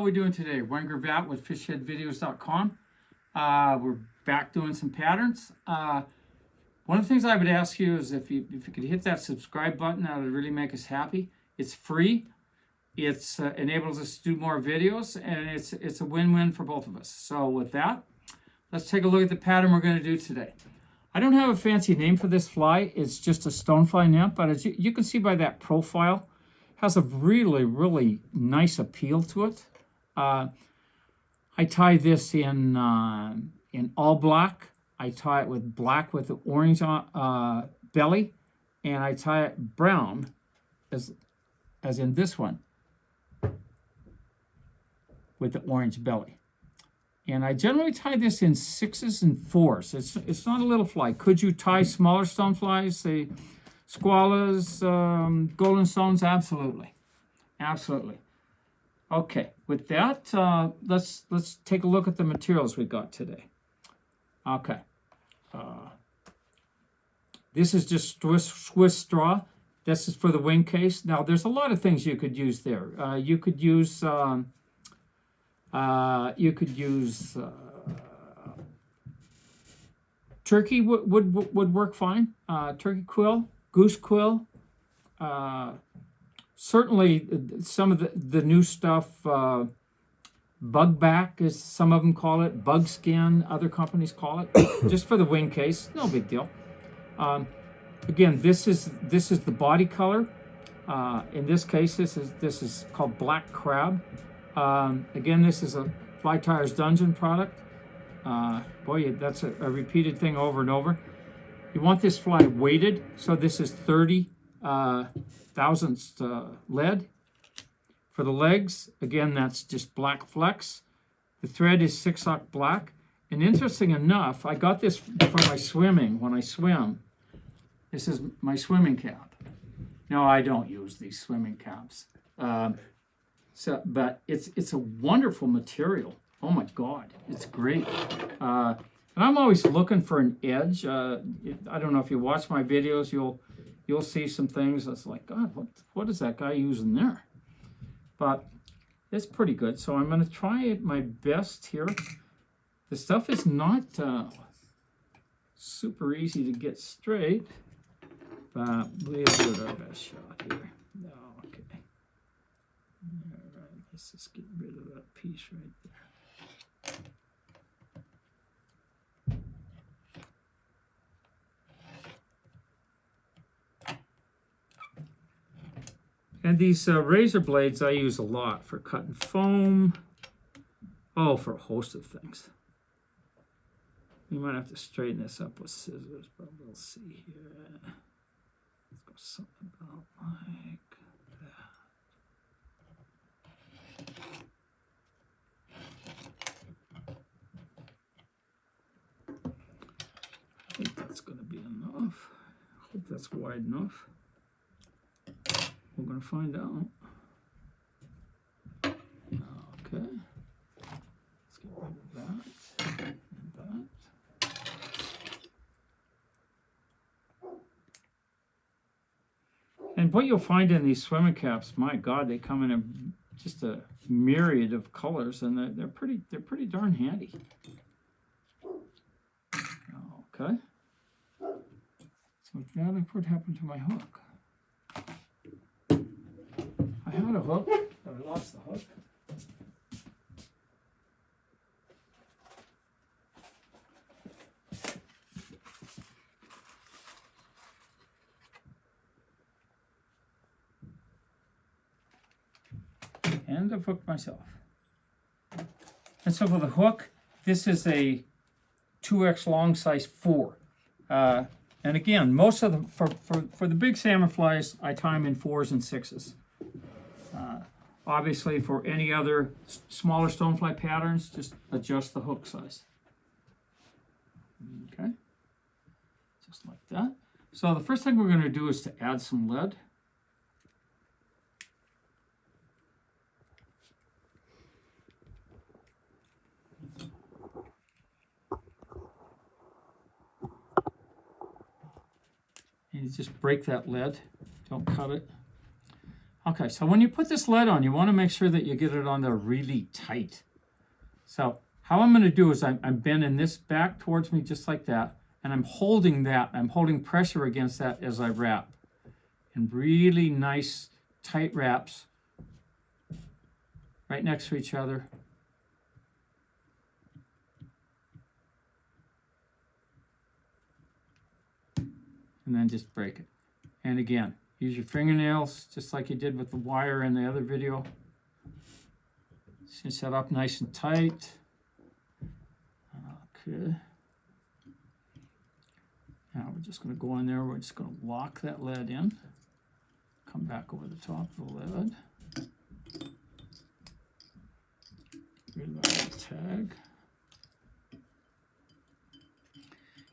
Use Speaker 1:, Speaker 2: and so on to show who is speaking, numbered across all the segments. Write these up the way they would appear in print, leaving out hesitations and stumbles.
Speaker 1: we doing today? Wayne Gravatt with fishheadvideos.com. We're back doing some patterns. One of the things I would ask you is if you could hit that subscribe button, that would really make us happy. It's free. It's enables us to do more videos, and it's a win-win for both of us. So with that, let's take a look at the pattern we're going to do today. I don't have a fancy name for this fly. It's just a stonefly nymph, but as you can see by that profile, has a really nice appeal to it. I tie this in all black. I tie it with black with the orange belly, and I tie it brown, as in this one, with the orange belly. And I generally tie this in 6s and 4s. It's not a little fly. Could you tie smaller stoneflies, say squallas, golden stones? Absolutely. Okay, with that, let's take a look at the materials we got today. Okay. This is just Swiss straw. This is for the wing case. Now, there's a lot of things you could use there. You could use turkey would work fine. Turkey quill, goose quill. Certainly, some of the new stuff, bug back, as some of them call it, bug skin, other companies call it, just for the wing case, no big deal. Again, this is the body color. In this case, this is called black crab. Again, this is a Fly Tires Dungeon product. Boy, that's a repeated thing over and over. You want this fly weighted, so this is 30 thousandths lead. For the legs, again, that's just black flecks. The thread is 6-aught black. And interesting enough, I got this for my swimming. When I swim, this is my swimming cap. No, I don't use these swimming caps. But it's a wonderful material. Oh my God, it's great. And I'm always looking for an edge. I don't know if you watch my videos, you'll see some things that's like, God, what is that guy using there? But it's pretty good. So I'm going to try my best here. The stuff is not super easy to get straight, but we'll do our best shot here. No, okay. All right, let's just get rid of that piece right there. And these razor blades I use a lot for cutting foam. Oh, for a host of things. You might have to straighten this up with scissors, but we'll see here. Let's go something about like that. I think that's going to be enough. I hope that's wide enough. We're going to find out. Okay. Let's get rid of that and that. And what you'll find in these swimming caps, my God, they come in just a myriad of colors, and they're pretty darn handy. Okay. So with that, what happened to my hook? I had a hook, but I lost the hook. And I've hooked myself. And so for the hook, this is a 2x long, size 4. And again, most of them, for the big salmon flies, I tie them in 4s and 6s. Obviously, for any other smaller stonefly patterns, just adjust the hook size. Okay, just like that. So the first thing we're going to do is to add some lead. And you just break that lead, don't cut it. Okay, so when you put this lead on, you want to make sure that you get it on there really tight. So how I'm going to do is I'm bending this back towards me just like that, and I'm holding that. I'm holding pressure against that as I wrap. And really nice tight wraps right next to each other. And then just break it. And again, use your fingernails just like you did with the wire in the other video. Cinch that up nice and tight. Okay. Now we're just going to go in there. We're just going to lock that lead in. Come back over the top of the lead. Reload the tag.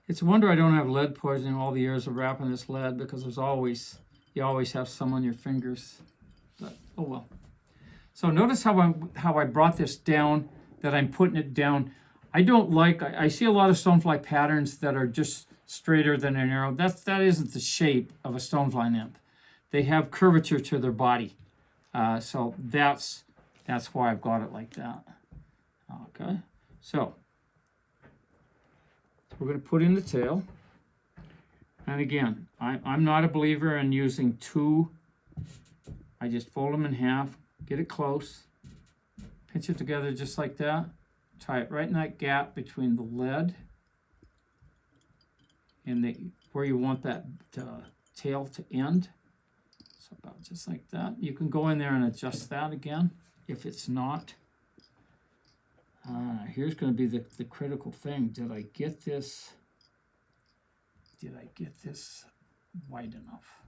Speaker 1: It's a wonder I don't have lead poisoning all the years of wrapping this lead, because you always have some on your fingers. But oh well. So notice how I brought this down, that I'm putting it down. I see a lot of stonefly patterns that are just straighter than an arrow. That isn't the shape of a stonefly nymph. They have curvature to their body. So that's why I've got it like that. Okay, so we're going to put in the tail. And again, I'm not a believer in using two. I just fold them in half, get it close, pinch it together just like that, tie it right in that gap between the lead and where you want that tail to end. So about just like that. You can go in there and adjust that again if it's not. Here's going to be the critical thing. Did I get this wide enough?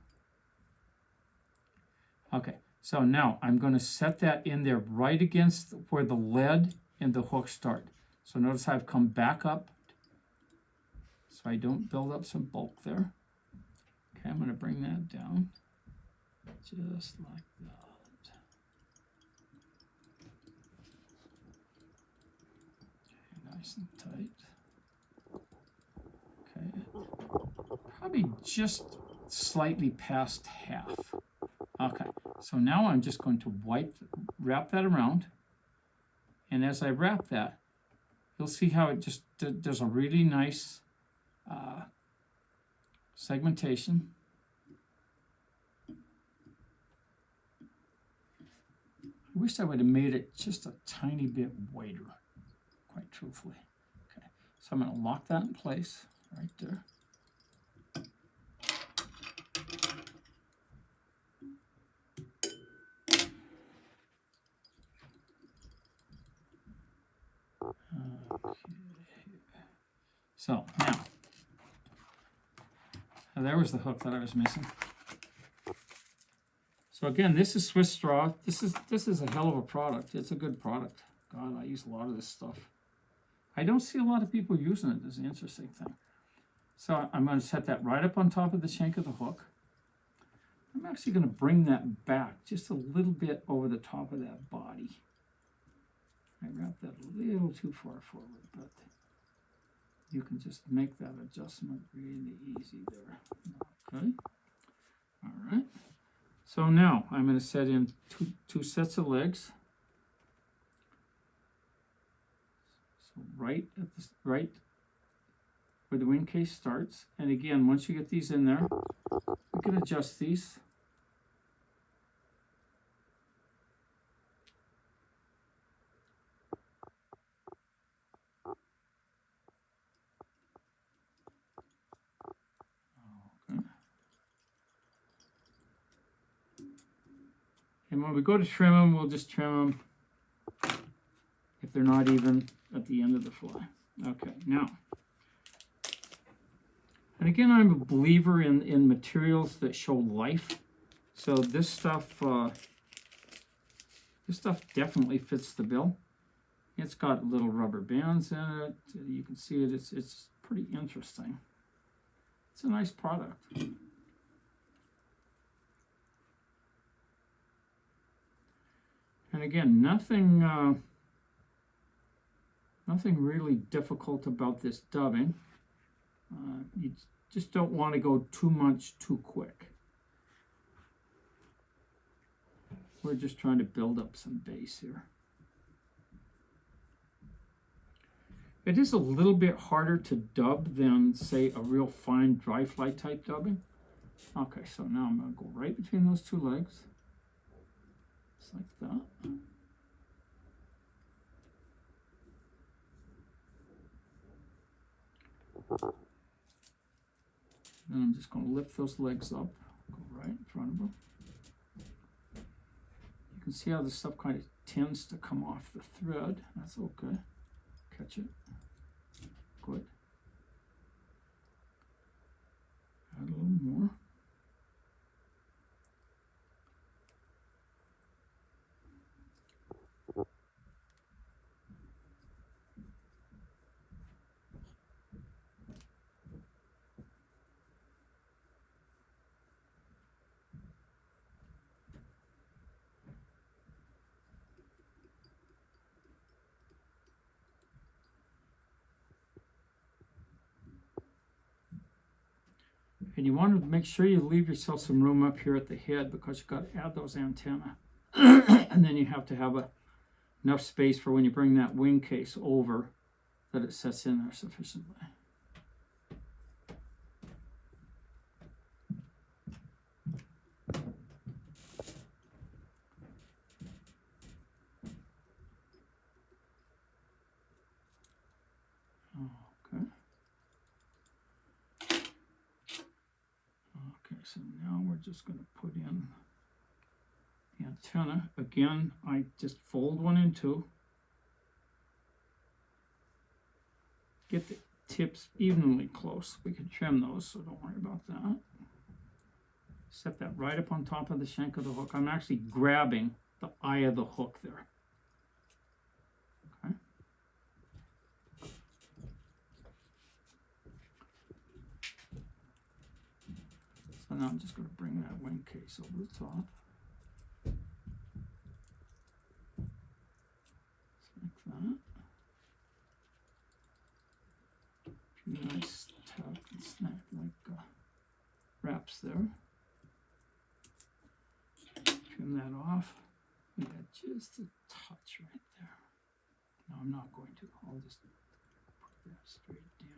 Speaker 1: Okay, so now I'm going to set that in there right against where the lead and the hook start. So notice I've come back up so I don't build up some bulk there. Okay, I'm going to bring that down just like that. Nice and tight. Okay, probably just slightly past half. Okay, so now I'm just going to wrap that around, and as I wrap that, you'll see how it just does a really nice segmentation. I wish I would have made it just a tiny bit wider, quite truthfully. Okay, so I'm going to lock that in place right there. So now there was the hook that I was missing. So again, this is Swiss straw. This is a hell of a product. It's a good product. God, I use a lot of this stuff. I don't see a lot of people using it. Is the interesting thing. So I'm going to set that right up on top of the shank of the hook. I'm actually going to bring that back just a little bit over the top of that body. I wrapped that a little too far forward, but you can just make that adjustment really easy there. Okay. All right. So now I'm going to set in two sets of legs. So right where the wing case starts. And again, once you get these in there, you can adjust these. And when we go to trim them, we'll just trim them if they're not even at the end of the fly. Okay, now, and again, I'm a believer in materials that show life. So this stuff definitely fits the bill. It's got little rubber bands in it. You can see it. It's pretty interesting. It's a nice product. And again, nothing really difficult about this dubbing. You just don't want to go too much too quick. We're just trying to build up some base here. It is a little bit harder to dub than, say, a real fine dry fly type dubbing. Okay, so now I'm going to go right between those two legs. Just like that. Then I'm just going to lift those legs up, go right in front of them. You can see how this stuff kind of tends to come off the thread. That's okay. Catch it. Good. Add a little more. And you want to make sure you leave yourself some room up here at the head, because you've got to add those antennae. And then you have to have enough space for when you bring that wing case over that it sets in there sufficiently. Okay, so now we're just going to put in the antenna. Again, I just fold one in two. Get the tips evenly close. We can trim those, so don't worry about that. Set that right up on top of the shank of the hook. I'm actually grabbing the eye of the hook there. Okay. So now I'm just going to bring that wing case over the top. Just like that. A nice tap and snap, like wraps there. Trim that off. We got just a touch right there. No, I'm not going to. I'll just put that straight down.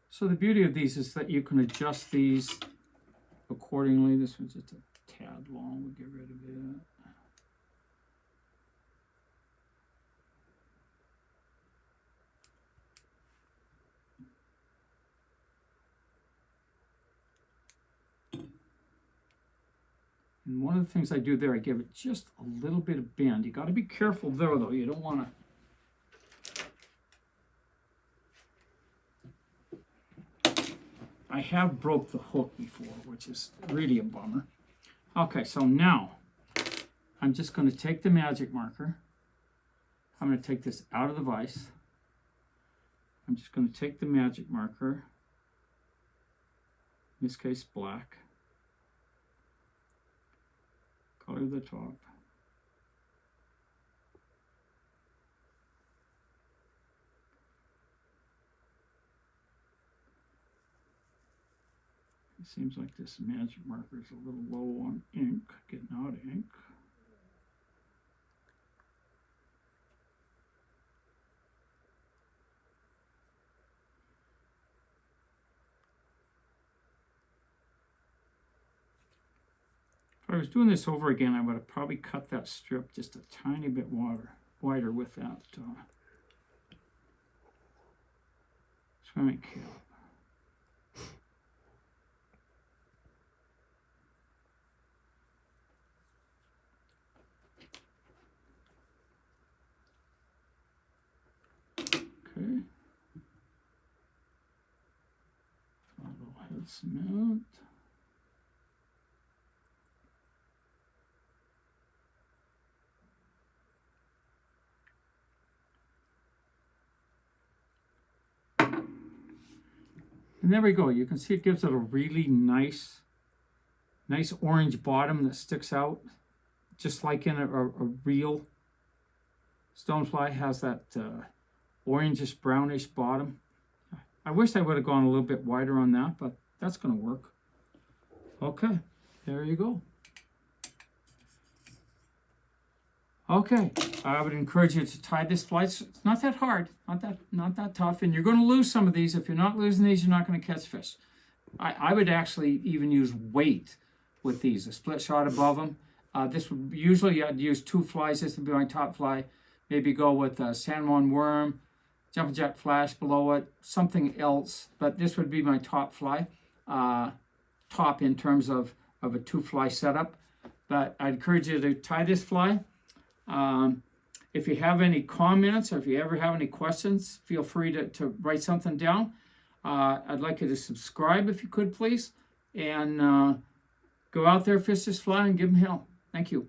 Speaker 1: So the beauty of these is that you can adjust these accordingly. This one's just a tad long. We'll get rid of it. And one of the things I do there, I give it just a little bit of bend. You got to be careful there, though. You don't want to. I have broke the hook before, which is really a bummer. Okay, so now I'm just going to take the magic marker. I'm going to take this out of the vise. I'm just going to take the magic marker, in this case black, color the top. It seems like this magic marker is a little low on ink, getting out of ink. If I was doing this over again, I would have probably cut that strip just a tiny bit wider with that swimming cap. Okay. A little head cement. And there we go. You can see it gives it a really nice orange bottom that sticks out, just like in a real stonefly has that orangish brownish bottom. I wish I would have gone a little bit wider on that, but that's going to work. Okay, there you go. Okay, I would encourage you to tie this fly. It's not that hard, not that tough, and you're going to lose some of these. If you're not losing these, you're not going to catch fish. I would actually even use weight with these, a split shot above them. This would usually I'd use 2 flies. This would be my top fly. Maybe go with a San Juan worm, jumping jack flash below it, something else. But this would be my top fly, top in terms of a 2-fly setup. But I'd encourage you to tie this fly. If you have any comments or if you ever have any questions, feel free to write something down. I'd like you to subscribe if you could, please. And go out there, fish this fly, and give them hell. Thank you.